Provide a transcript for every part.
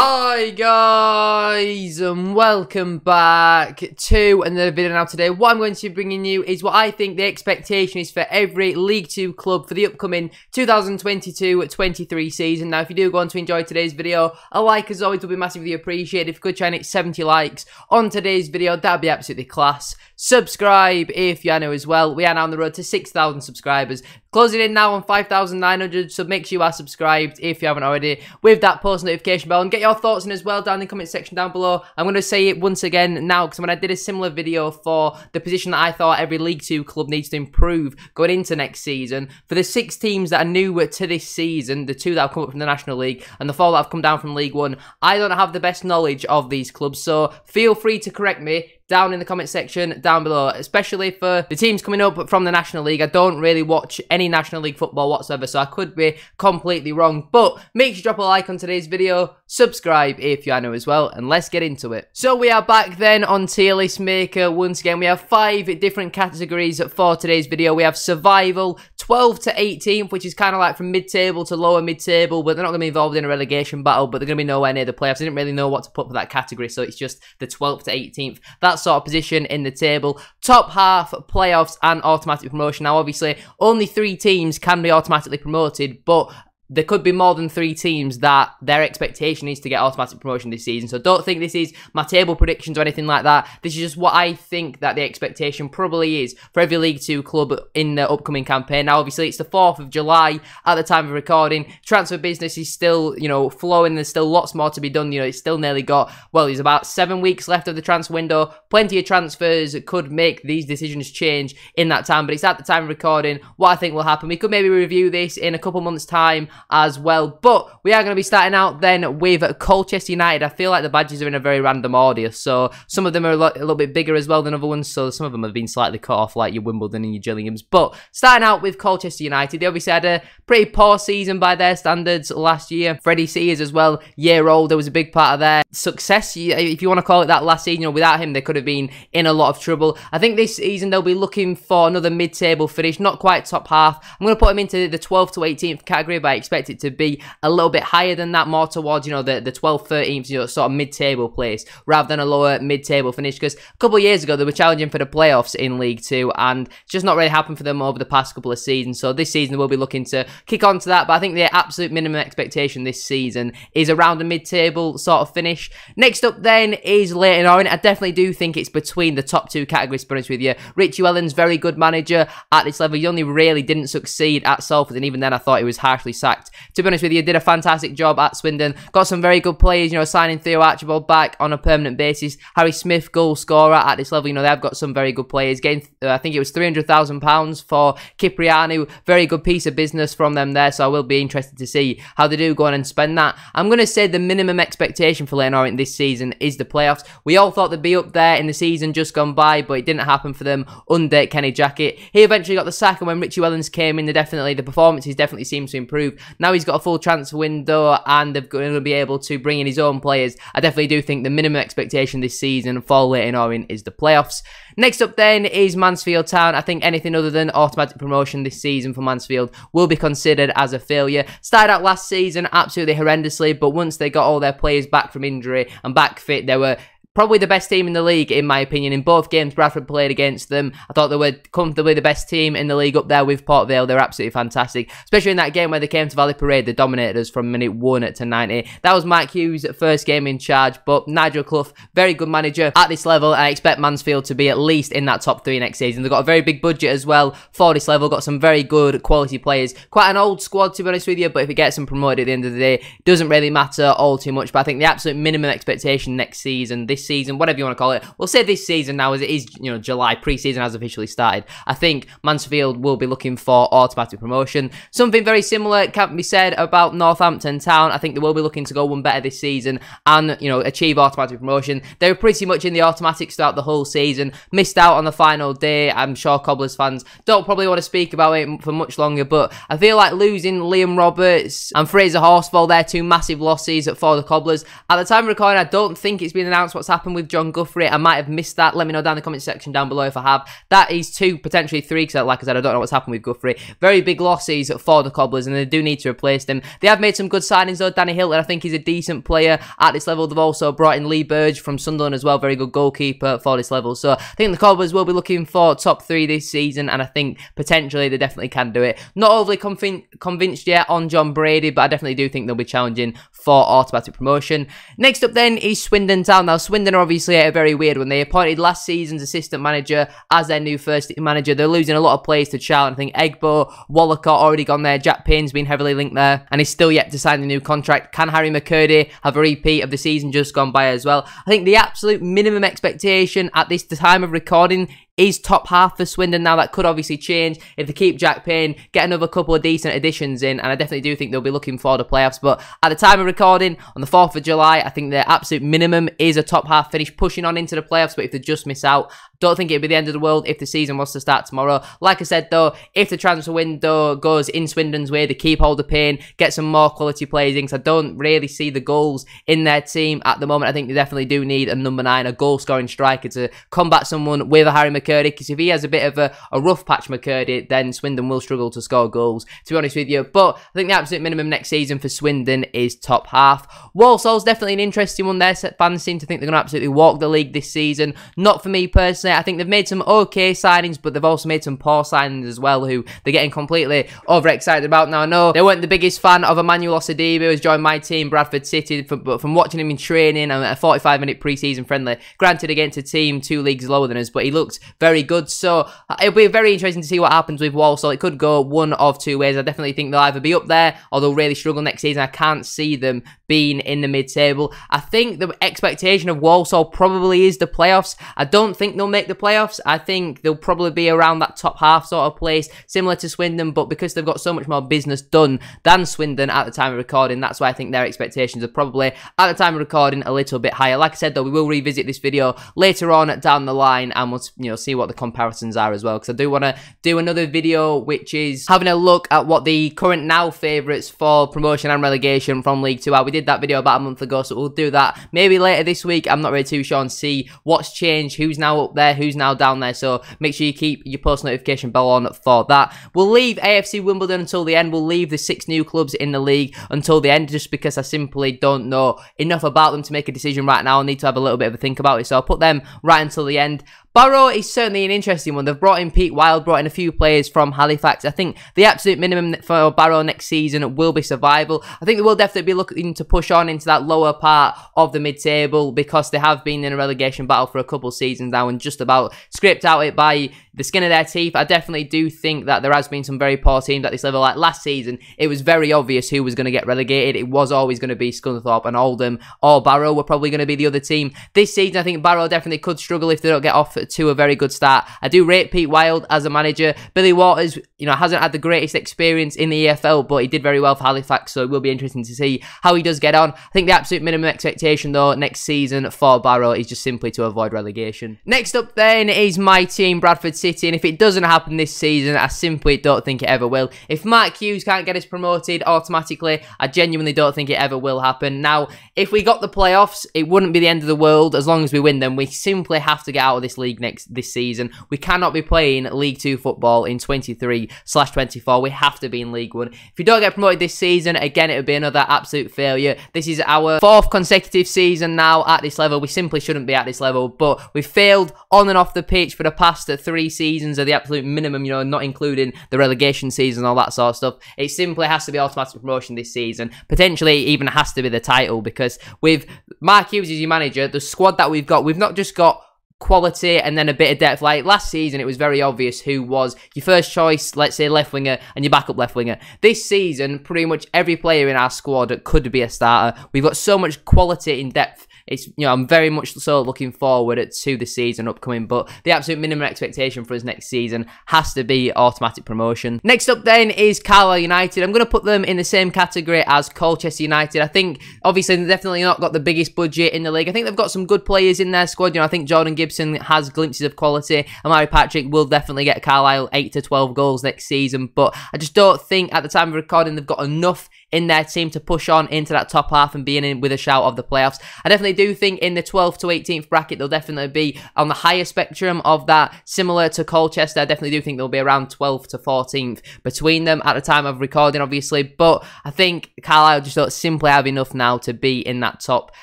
Hi guys, and welcome back to another video. Now today what I'm going to be bringing you is what I think the expectation is for every League 2 club for the upcoming 2022-23 season. Now if you do go on to enjoy today's video, a like as always will be massively appreciated. If you could try and hit 70 likes on today's video, that'd be absolutely class. Subscribe if you are new as well. We are now on the road to 6,000 subscribers. Closing in now on 5,900, so make sure you are subscribed if you haven't already, with that post notification bell, and get your thoughts in as well down in the comment section down below. I'm going to say it once again now, because when I did a similar video for the position that I thought every League 2 club needs to improve going into next season, for the 6 teams that are new to this season, the 2 that have come up from the National League, and the 4 that have come down from League 1, I don't have the best knowledge of these clubs, so feel free to correct me down in the comment section down below, especially for the teams coming up from the National League. I don't really watch any National League football whatsoever, so I could be completely wrong. But make sure you drop a like on today's video, subscribe if you are new as well, and let's get into it. So we are back then on Tier List Maker once again. We have 5 different categories for today's video. We have Survival, 12 to 18th, which is kind of like from mid-table to lower mid-table, but they're not going to be involved in a relegation battle, but they're going to be nowhere near the playoffs. I didn't really know what to put for that category, so it's just the 12th to 18th. That's sort of position in the table. Top half, playoffs, and automatic promotion. Now, obviously, only 3 teams can be automatically promoted, but there could be more than 3 teams that their expectation is to get automatic promotion this season. So don't think this is my table predictions or anything like that. This is just what I think that the expectation probably is for every League 2 club in the upcoming campaign. Now, obviously, it's the 4th of July at the time of recording. Transfer business is still, flowing. There's still lots more to be done. It's still nearly got, well, there's about 7 weeks left of the transfer window. Plenty of transfers could make these decisions change in that time, but it's at the time of recording what I think will happen. We could maybe review this in a couple months' time as well, but we are going to be starting out then with Colchester United. I feel like the badges are in a very random order, so some of them are a little bit bigger as well than other ones, so some of them have been slightly cut off, like your Wimbledon and your Gillinghams. But starting out with Colchester United, they obviously had a pretty poor season by their standards last year. Freddie Sears as well, year old, was a big part of their success, if you want to call it that, last season. Without him, they could have been in a lot of trouble. I think this season they'll be looking for another mid-table finish, not quite top half. I'm going to put them into the 12th to 18th category, but I expect it to be a little bit higher than that, more towards, the 12th, 13th, sort of mid-table place, rather than a lower mid-table finish, because a couple of years ago, they were challenging for the playoffs in League 2, and it's just not really happened for them over the past couple of seasons. So this season, they will be looking to kick on to that, but I think the absolute minimum expectation this season is around a mid-table sort of finish. Next up then is Leyton Orient. I definitely do think it's between the top 2 categories, to be honest with you. Richie Wellens, very good manager at this level. He only really didn't succeed at Salford, and even then I thought he was harshly sacked. To be honest with you, did a fantastic job at Swindon. Got some very good players, signing Theo Archibald back on a permanent basis. Harry Smith, goal scorer at this level. They've got some very good players. Getting, I think it was £300,000 for Kiprianu. Very good piece of business from them there, so I will be interested to see how they do go on and spend that. I'm going to say the minimum expectation for Leyton Orient this season is the playoffs. We all thought they'd be up there in the season just gone by, but it didn't happen for them under Kenny Jackett. He eventually got the sack, and when Richie Wellens came in, the performances definitely seemed to improve. Now he's got a full transfer window, and they're going to be able to bring in his own players. I definitely do think the minimum expectation this season for Leyton Orient is the playoffs. Next up then is Mansfield Town. I think anything other than automatic promotion this season for Mansfield will be considered as a failure. Started out last season absolutely horrendously, but once they got all their players back from injury and back fit, they were probably the best team in the league, in my opinion. In both games Bradford played against them, I thought they were comfortably the best team in the league up there with Port Vale. They're absolutely fantastic, especially in that game where they came to Valley Parade. They dominated us from minute 1 to 90. That was Mike Hughes' first game in charge, but Nigel Clough, very good manager at this level. I expect Mansfield to be at least in that top 3 next season. They've got a very big budget as well for this level, got some very good quality players. Quite an old squad, to be honest with you, but if it gets them promoted at the end of the day, it doesn't really matter all too much. But I think the absolute minimum expectation next season, this season, whatever you want to call it, we'll say this season now, as it is, July, pre-season has officially started. I think Mansfield will be looking for automatic promotion. Something very similar can be said about Northampton Town. I think they will be looking to go one better this season and, achieve automatic promotion. They were pretty much in the automatics throughout the whole season. Missed out on the final day. I'm sure Cobblers fans don't probably want to speak about it for much longer, but I feel like losing Liam Roberts and Fraser Horsfall, they're 2 massive losses for the Cobblers. At the time of recording, I don't think it's been announced what's happening happened with John Guthrie. I might have missed that. Let me know down in the comment section down below if I have. That is 2, potentially 3, because like I said, I don't know what's happened with Guthrie. Very big losses for the Cobblers, and they do need to replace them. They have made some good signings though. Danny Hilton, I think he's a decent player at this level. They've also brought in Lee Burge from Sunderland as well. Very good goalkeeper for this level. So I think the Cobblers will be looking for top 3 this season, and I think potentially they definitely can do it. Not overly convinced yet on John Brady, but I definitely do think they'll be challenging for automatic promotion. Next up then is Swindon Town. Now Swindon are obviously a very weird one. They appointed last season's assistant manager as their new first manager. They're losing a lot of players to Charlton. I think Egbo, Wallacott already gone there. Jack Payne's been heavily linked there, and he's still yet to sign a new contract. Can Harry McCurdy have a repeat of the season just gone by as well? I think the absolute minimum expectation at this time of recording is top half for Swindon. Now, that could obviously change if they keep Jack Payne, get another couple of decent additions in, and I definitely do think they'll be looking for the playoffs. But at the time of recording, on the 4th of July, I think their absolute minimum is a top half finish, pushing on into the playoffs. But if they just miss out, don't think it'd be the end of the world if the season was to start tomorrow. Like I said, though, if the transfer window goes in Swindon's way, they keep hold of Payne, get some more quality players in, because I don't really see the goals in their team at the moment. I think they definitely do need a number 9, a goal-scoring striker to combat someone with a Harry McCurdy, because if he has a bit of a rough patch McCurdy, then Swindon will struggle to score goals, to be honest with you. But I think the absolute minimum next season for Swindon is top half. Walsall's definitely an interesting one there. Fans seem to think they're going to absolutely walk the league this season. Not for me personally. I think they've made some okay signings, but they've also made some poor signings as well, who they're getting completely overexcited about. Now, I know they weren't the biggest fan of Emmanuel Osadibe, who's joined my team, Bradford City, but from watching him in training and a 45-minute pre-season friendly, granted against a team 2 leagues lower than us, but he looked very good. So it'll be very interesting to see what happens with Walsall. It could go one of 2 ways. I definitely think they'll either be up there or they'll really struggle next season. I can't see them being in the mid-table. I think the expectation of Walsall probably is the playoffs. I don't think they'll make the playoffs. I think they'll probably be around that top half sort of place, similar to Swindon, but because they've got so much more business done than Swindon at the time of recording, that's why I think their expectations are probably, at the time of recording, a little bit higher. Like I said, though, we will revisit this video later on down the line, and we'll see what the comparisons are as well, because I do want to do another video which is having a look at what the current now favourites for promotion and relegation from League 2 are. We did that video about a month ago, so we'll do that maybe later this week. I'm not really too sure, and see what's changed, who's now up there, who's now down there. So make sure you keep your post notification bell on for that. We'll leave AFC Wimbledon until the end. We'll leave the 6 new clubs in the league until the end, just because I simply don't know enough about them to make a decision right now. I need to have a little bit of a think about it, so I'll put them right until the end. Barrow is certainly an interesting one. They've brought in Pete Wild, brought in a few players from Halifax. I think the absolute minimum for Barrow next season will be survival. I think they will definitely be looking to push on into that lower part of the mid-table, because they have been in a relegation battle for a couple seasons now and just about scraped out it by the skin of their teeth. I definitely do think that there has been some very poor teams at this level. Like last season, it was very obvious who was going to get relegated. It was always going to be Scunthorpe and Oldham, or Barrow were probably going to be the other team. This season, I think Barrow definitely could struggle if they don't get off to a very good start. I do rate Pete Wild as a manager. Billy Waters, hasn't had the greatest experience in the EFL, but he did very well for Halifax, so it will be interesting to see how he does get on. I think the absolute minimum expectation, though, next season for Barrow is just simply to avoid relegation. Next up, then, is my team, Bradford City, and if it doesn't happen this season, I simply don't think it ever will. If Mark Hughes can't get us promoted automatically, I genuinely don't think it ever will happen. Now, if we got the playoffs, it wouldn't be the end of the world as long as we win them. We simply have to get out of this league this season. We cannot be playing League 2 football in 23/24. We have to be in League 1. If we don't get promoted this season, again, it would be another absolute failure. This is our 4th consecutive season now at this level. We simply shouldn't be at this level, but we've failed on and off the pitch for the past 3 seasons of the absolute minimum, not including the relegation season and all that sort of stuff. It simply has to be automatic promotion this season. Potentially even has to be the title, because with Mark Hughes as your manager, the squad that we've not just got quality and then a bit of depth. Like last season, it was very obvious who was your first choice, let's say left winger, and your backup left winger. This season, pretty much every player in our squad could be a starter. We've got so much quality in depth. It's, I'm very much so looking forward to the season upcoming, but the absolute minimum expectation for us next season has to be automatic promotion. Next up then is Carlisle United. I'm going to put them in the same category as Colchester United. I think, obviously, they've definitely not got the biggest budget in the league. I think they've got some good players in their squad. I think Jordan Gibson has glimpses of quality. Amari Patrick will definitely get Carlisle 8 to 12 goals next season, but I just don't think at the time of recording they've got enough in their team to push on into that top half and being in with a shout of the playoffs. I definitely do think in the 12th to 18th bracket, they'll definitely be on the higher spectrum of that, similar to Colchester. I definitely do think they'll be around 12th to 14th between them at the time of recording, obviously, but I think Carlisle just don't simply have enough now to be in that top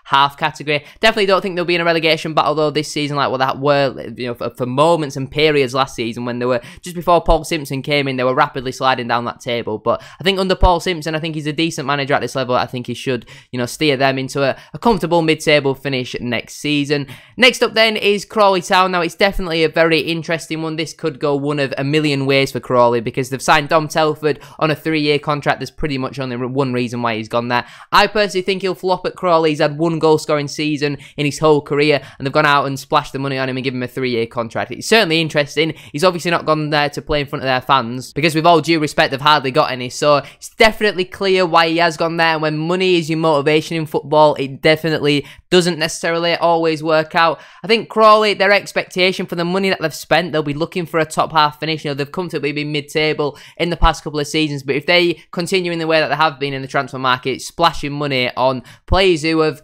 half category. Definitely don't think they'll be in a relegation battle though this season, like what that were, you know, for moments and periods last season when they were, just before Paul Simpson came in, they were rapidly sliding down that table. But I think under Paul Simpson, I think he's a decent manager at this level. I think he should, you know, steer them into a comfortable mid-table finish next season. Next up then is Crawley Town. Now, it's definitely a very interesting one. This could go one of a million ways for Crawley because they've signed Dom Telford on a 3-year contract. There's pretty much only one reason why he's gone there. I personally think he'll flop at Crawley. He's had one goal-scoring season in his whole career, and they've gone out and splashed the money on him and given him a 3-year contract. It's certainly interesting. He's obviously not gone there to play in front of their fans because, with all due respect, they've hardly got any. So it's definitely clear why he has gone there. And when money is your motivation in football, it definitely doesn't necessarily always work out. I think Crawley, their expectation for the money that they've spent, they'll be looking for a top half finish. You know, they've comfortably been mid-table in the past couple of seasons, but if they continue in the way that they have been in the transfer market, splashing money on players who have,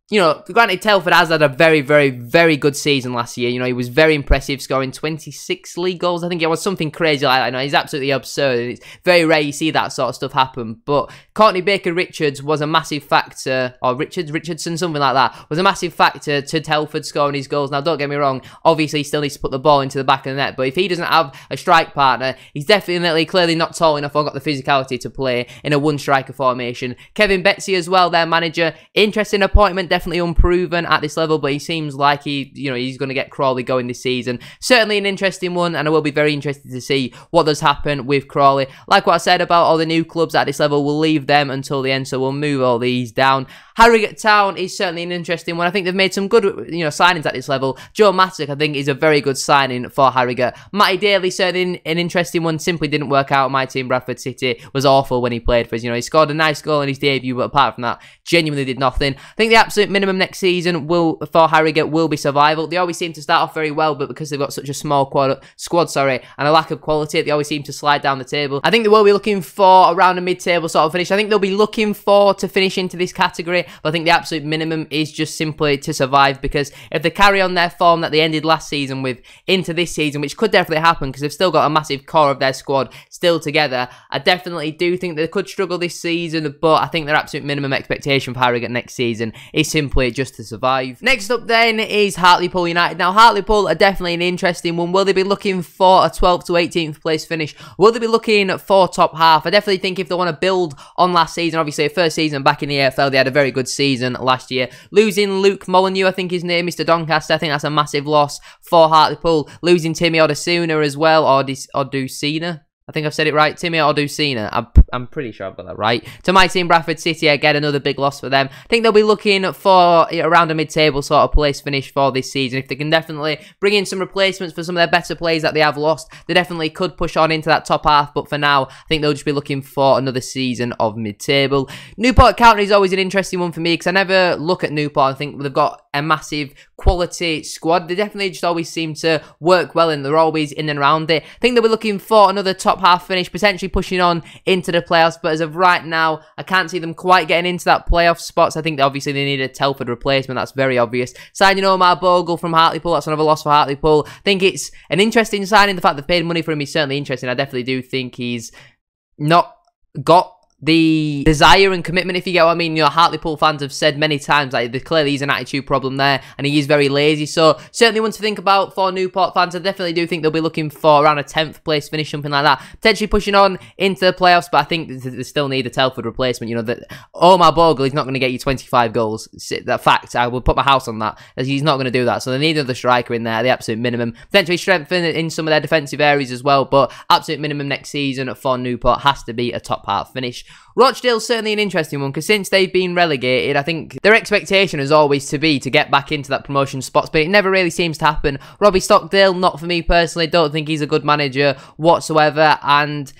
you know, granted, Telford has had a very, very, very good season last year. You know, he was very impressive, scoring 26 league goals. I think it was something crazy like that. You know, he's absolutely absurd. It's very rare you see that sort of stuff happen. But Courtney Baker-Richards was a massive factor, or Richardson, something like that, was a massive factor to Telford scoring his goals. Now, don't get me wrong, obviously he still needs to put the ball into the back of the net, but if he doesn't have a strike partner, he's definitely, clearly not tall enough or got the physicality to play in a one-striker formation. Kevin Betsy as well, their manager, interesting appointment, definitely unproven at this level, but he seems like he's going to get Crawley going this season. Certainly an interesting one, and I will be very interested to see what does happen with Crawley. Like what I said about all the new clubs at this level, we'll leave them until the end, so we'll move all these down. Harrogate Town is certainly an interesting one. I think they've made some good, you know, signings at this level. Joe Mattock, I think, is a very good signing for Harrogate. Matty Daly, certainly an interesting one. Simply didn't work out. My team, Bradford City, was awful when he played for us. You know, he scored a nice goal in his debut, but apart from that, genuinely did nothing. I think the absolute minimum next season for Harrogate will be survival. They always seem to start off very well, but because they've got such a small squad, and a lack of quality, they always seem to slide down the table. I think they will be looking for around a mid-table sort of finish. I think they'll be looking for to finish into this category, but I think the absolute minimum is just simply to survive, because if they carry on their form that they ended last season with into this season, which could definitely happen because they've still got a massive core of their squad still together, I definitely do think they could struggle this season, but I think their absolute minimum expectation for Harrogate next season is simply just to survive. Next up then is Hartlepool United. Now, Hartlepool are definitely an interesting one. Will they be looking for a 12th to 18th place finish? Will they be looking for top half? I definitely think if they want to build on last season, obviously, first season back in the AFL, they had a very good season last year. Losing Luke Molyneux, I think his name, Mr. Doncaster, I think that's a massive loss for Hartlepool. Losing Timmy Odusina as well, Odusina. I think I've said it right. Timmy Odusina. I'm pretty sure I've got that right. To my team, Bradford City, again, another big loss for them. I think they'll be looking for around a mid-table sort of place finish for this season. If they can definitely bring in some replacements for some of their better players that they have lost, they definitely could push on into that top half. But for now, I think they'll just be looking for another season of mid-table. Newport County is always an interesting one for me because I never look at Newport. I think they've got a massive quality squad. They definitely just always seem to work well, and they're always in and around it. I think they'll be looking for another top half finish, potentially pushing on into the playoffs, but as of right now, I can't see them quite getting into that playoff spots. I think that obviously they need a Telford replacement, that's very obvious. Signing Omar Bogle from Hartlepool, that's another loss for Hartlepool. I think it's an interesting signing. The fact they've paid money for him is certainly interesting. I definitely do think he's not got the desire and commitment, if you get what I mean. You know, Hartlepool fans have said many times that clearly he's an attitude problem there, and he is very lazy. So certainly one to think about for Newport fans. I definitely do think they'll be looking for around a 10th place finish, something like that, potentially pushing on into the playoffs. But I think they still need a Telford replacement. You know, that Omar Bogle is not going to get you 25 goals. That fact, I will put my house on that. He's not going to do that. So they need another striker in there, the absolute minimum. Potentially strengthen in some of their defensive areas as well, but absolute minimum next season for Newport has to be a top half finish. Rochdale's certainly an interesting one, because since they've been relegated, I think their expectation is always to get back into that promotion spots, but it never really seems to happen. Robbie Stockdale, not for me personally. Don't think he's a good manager whatsoever, and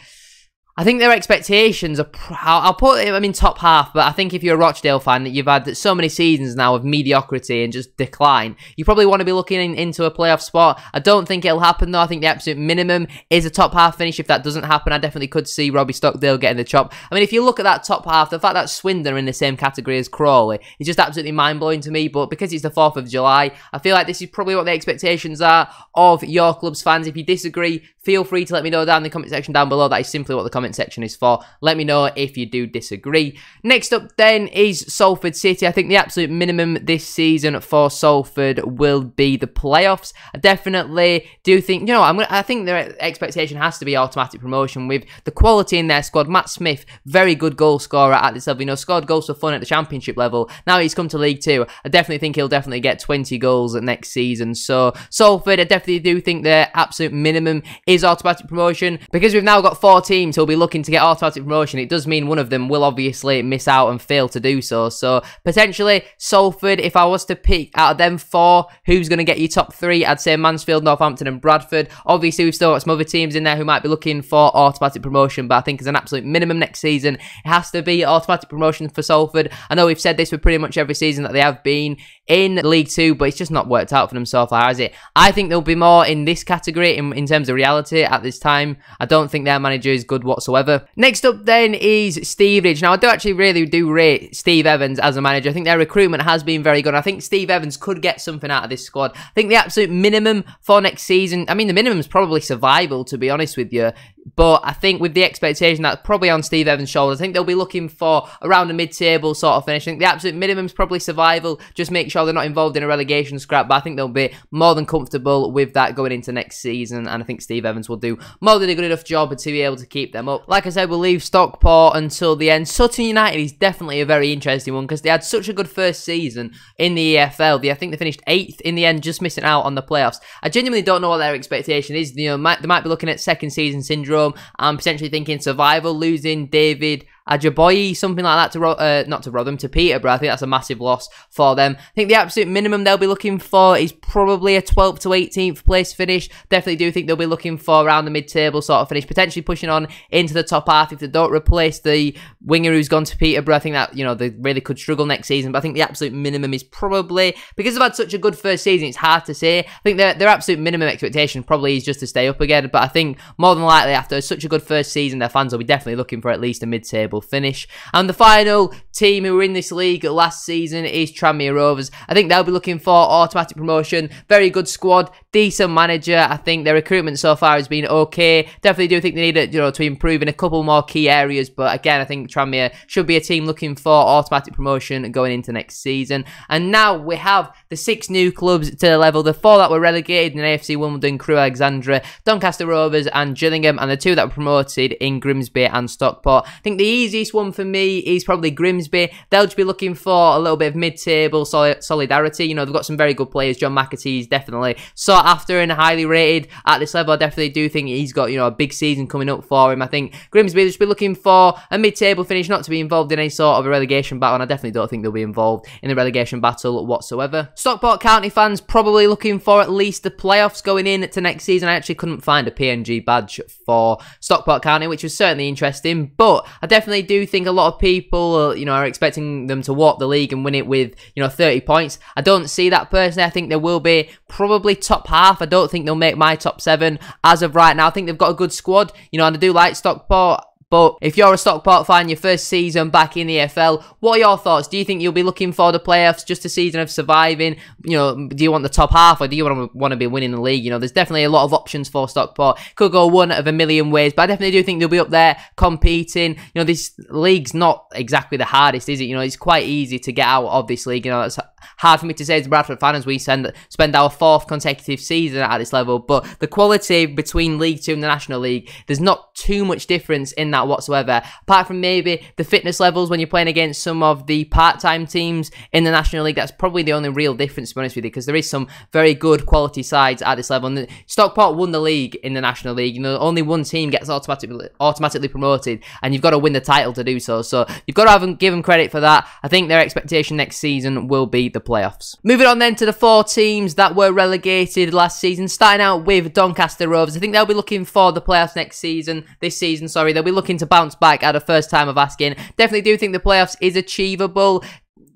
I think their expectations are, I'll put them in top half, but I think if you're a Rochdale fan, that you've had so many seasons now of mediocrity and just decline, you probably want to be looking into a playoff spot. I don't think it'll happen though. I think the absolute minimum is a top half finish. If that doesn't happen, I definitely could see Robbie Stockdale getting the chop. I mean, if you look at that top half, the fact that Swindon are in the same category as Crawley is just absolutely mind-blowing to me, but because it's the 4th of July, I feel like this is probably what the expectations are of your club's fans. If you disagree, feel free to let me know down in the comment section down below. That is simply what the comment section is for. Let me know if you do disagree. Next up then is Salford City. I think the absolute minimum this season for Salford will be the playoffs. I definitely do think, I think their expectation has to be automatic promotion with the quality in their squad. Matt Smith, very good goal scorer at this level. Scored goals for fun at the Championship level. Now he's come to League 2. I definitely think he'll definitely get 20 goals next season. So Salford, I definitely do think their absolute minimum is automatic promotion. Because we've now got 4 teams who'll be looking to get automatic promotion, it does mean one of them will obviously miss out and fail to do so. So potentially Salford, if I was to pick out of them 4 who's going to get you top 3, I'd say Mansfield, Northampton and Bradford. Obviously we've still got some other teams in there who might be looking for automatic promotion, but I think as an absolute minimum next season, it has to be automatic promotion for Salford. I know we've said this for pretty much every season that they have been in League 2, but it's just not worked out for them so far, has it? I think there'll be more in this category in terms of reality at this time. I don't think their manager is good whatsoever. Next up then is Stevenage. Now I really do rate Steve Evans as a manager. I think their recruitment has been very good. I think Steve Evans could get something out of this squad. I think the absolute minimum for next season, I mean the minimum is probably survival, to be honest with you. But I think with the expectation that's probably on Steve Evans' shoulders, I think they'll be looking for around a mid-table sort of finish. I think the absolute minimum is probably survival. Just make sure they're not involved in a relegation scrap. But I think they'll be more than comfortable with that going into next season. And I think Steve Evans will do more than a good enough job to be able to keep them up. Like I said, we'll leave Stockport until the end. Sutton United is definitely a very interesting one because they had such a good first season in the EFL. I think they finished 8th in the end, just missing out on the playoffs. I genuinely don't know what their expectation is. They might be looking at second season syndrome. I'm potentially thinking survival, losing David Ajaboye, something like that to not to Rotherham, to Peterborough. I think that's a massive loss for them. I think the absolute minimum they'll be looking for is probably a 12th to 18th place finish. Definitely do think they'll be looking for around the mid-table sort of finish, potentially pushing on into the top half if they don't replace the winger who's gone to Peterborough. I think that, they really could struggle next season, but I think the absolute minimum is probably, because they've had such a good first season, it's hard to say. I think their absolute minimum expectation probably is just to stay up again, but I think more than likely after such a good first season, their fans will be definitely looking for at least a mid-table finish. And the final team who were in this league last season is Tranmere Rovers. I think they'll be looking for automatic promotion. Very good squad, decent manager. I think their recruitment so far has been okay. Definitely do think they need to improve in a couple more key areas, but again, I think Tranmere should be a team looking for automatic promotion going into next season. And now we have the 6 new clubs to the level. The 4 that were relegated in AFC Wimbledon, Crewe Alexandra, Doncaster Rovers and Gillingham, and the 2 that were promoted in Grimsby and Stockport. I think the easiest one for me is probably Grimsby. They'll just be looking for a little bit of mid-table solidarity. They've got some very good players. John McAtee is definitely sought after and highly rated at this level. I definitely do think he's got, a big season coming up for him. I think Grimsby will just be looking for a mid-table finish, not to be involved in any sort of a relegation battle, and I definitely don't think they'll be involved in the relegation battle whatsoever. Stockport County fans probably looking for at least the playoffs going in to next season. I actually couldn't find a PNG badge for Stockport County, which was certainly interesting, but I definitely do think a lot of people, are expecting them to walk the league and win it with, 30 points. I don't see that personally. I think there will be probably top half. I don't think they'll make my top 7 as of right now. I think they've got a good squad, and I do like Stockport. But if you're a Stockport fan, your first season back in the EFL, what are your thoughts? Do you think you'll be looking for the playoffs, just a season of surviving? Do you want the top half, or do you want to be winning the league? There's definitely a lot of options for Stockport. Could go one of a million ways, but I definitely do think they'll be up there competing. This league's not exactly the hardest, is it? It's quite easy to get out of this league. It's hard for me to say as a Bradford fan as we spend our 4th consecutive season at this level, but the quality between League 2 and the National League, there's not too much difference in that whatsoever, apart from maybe the fitness levels when you're playing against some of the part-time teams in the National League. That's probably the only real difference, to be honest with you, because there is some very good quality sides at this level. And Stockport won the league in the National League. Only one team gets automatically promoted, and you've got to win the title to do so. So you've got to give them credit for that. I think their expectation next season will be the playoffs. Moving on then to the 4 teams that were relegated last season, starting out with Doncaster Rovers. I think they'll be looking for the playoffs this season, sorry. They'll be looking to bounce back at the first time of asking. Definitely do think the playoffs is achievable.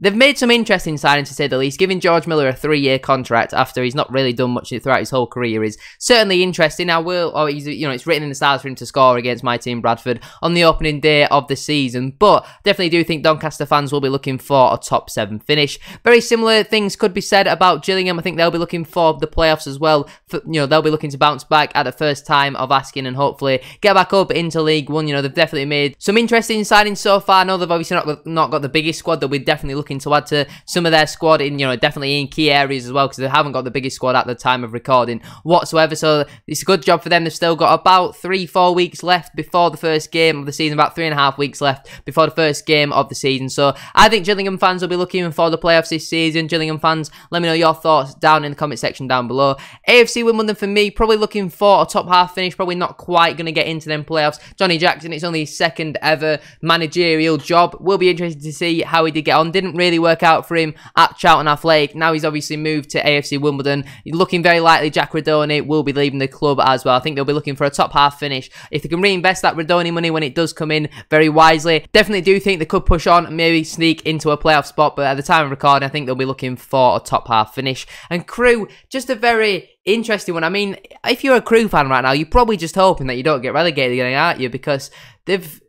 They've made some interesting signings, to say the least. Giving George Miller a 3-year contract after he's not really done much throughout his whole career is certainly interesting. It's written in the stars for him to score against my team, Bradford, on the opening day of the season. But definitely do think Doncaster fans will be looking for a top 7 finish. Very similar things could be said about Gillingham. I think they'll be looking for the playoffs as well. They'll be looking to bounce back at the first time of asking and hopefully get back up into League One. They've definitely made some interesting signings so far. I know they've obviously not got the biggest squad. They'll be definitely looking to add to some of their squad in, definitely in key areas as well, because they haven't got the biggest squad at the time of recording whatsoever. So it's a good job for them. They've still got about 3-4 weeks left before the first game of the season, about 3.5 weeks left before the first game of the season. So I think Gillingham fans will be looking for the playoffs this season. Gillingham fans, let me know your thoughts down in the comment section down below. AFC Wimbledon for me, probably looking for a top half finish, probably not quite going to get into them playoffs. Johnny Jackson, it's only his 2nd ever managerial job. Will be interested to see how he did get on. Didn't really work out for him at Charlton Athletic. Now he's obviously moved to AFC Wimbledon. Looking very likely Jack Radoni will be leaving the club as well. I think they'll be looking for a top half finish. If they can reinvest that Radoni money when it does come in very wisely, definitely do think they could push on and maybe sneak into a playoff spot. But at the time of recording, I think they'll be looking for a top half finish. And Crewe, just a very interesting one. I mean, if you're a Crewe fan right now, you're probably just hoping that you don't get relegated again, aren't you? Because they've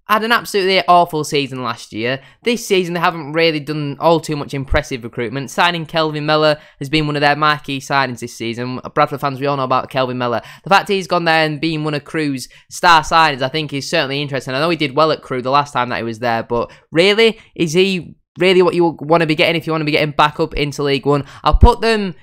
had an absolutely awful season last year. This season, they haven't really done all too much impressive recruitment. Signing Kelvin Miller has been one of their marquee signings this season. Bradford fans, we all know about Kelvin Miller. The fact he's gone there and been one of Crewe's star signings, I think is certainly interesting. I know he did well at Crewe the last time that he was there, but really, is he really what you want to be getting if you want to be getting back up into League One? I'll put them...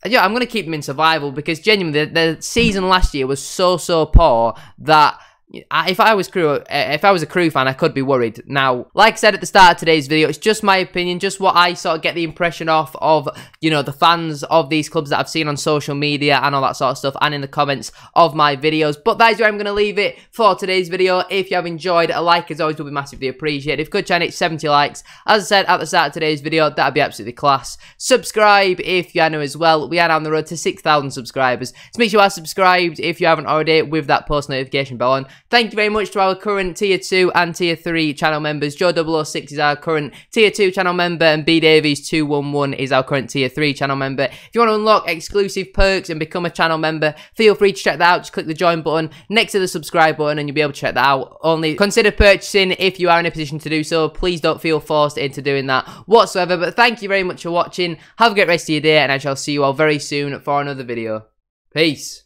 Yeah, I'm going to keep them in survival because genuinely, the season last year was so poor that... If I was a Crewe fan, I could be worried. Now, like I said at the start of today's video, it's just my opinion, just what I sort of get the impression of, the fans of these clubs that I've seen on social media and all that sort of stuff, and in the comments of my videos. But that is where I'm going to leave it for today's video. If you have enjoyed, a like as always will be massively appreciated. If you could channel it 70 likes, as I said at the start of today's video, that'd be absolutely class. Subscribe if you are new as well. We are on the road to 6,000 subscribers. So make sure you are subscribed if you haven't already with that post notification bell on. Thank you very much to our current Tier 2 and Tier 3 channel members. Joe006 is our current Tier 2 channel member and B Davies 211 is our current Tier 3 channel member. If you want to unlock exclusive perks and become a channel member, feel free to check that out. Just click the join button next to the subscribe button and you'll be able to check that out. Only consider purchasing if you are in a position to do so. Please don't feel forced into doing that whatsoever. But thank you very much for watching. Have a great rest of your day and I shall see you all very soon for another video. Peace.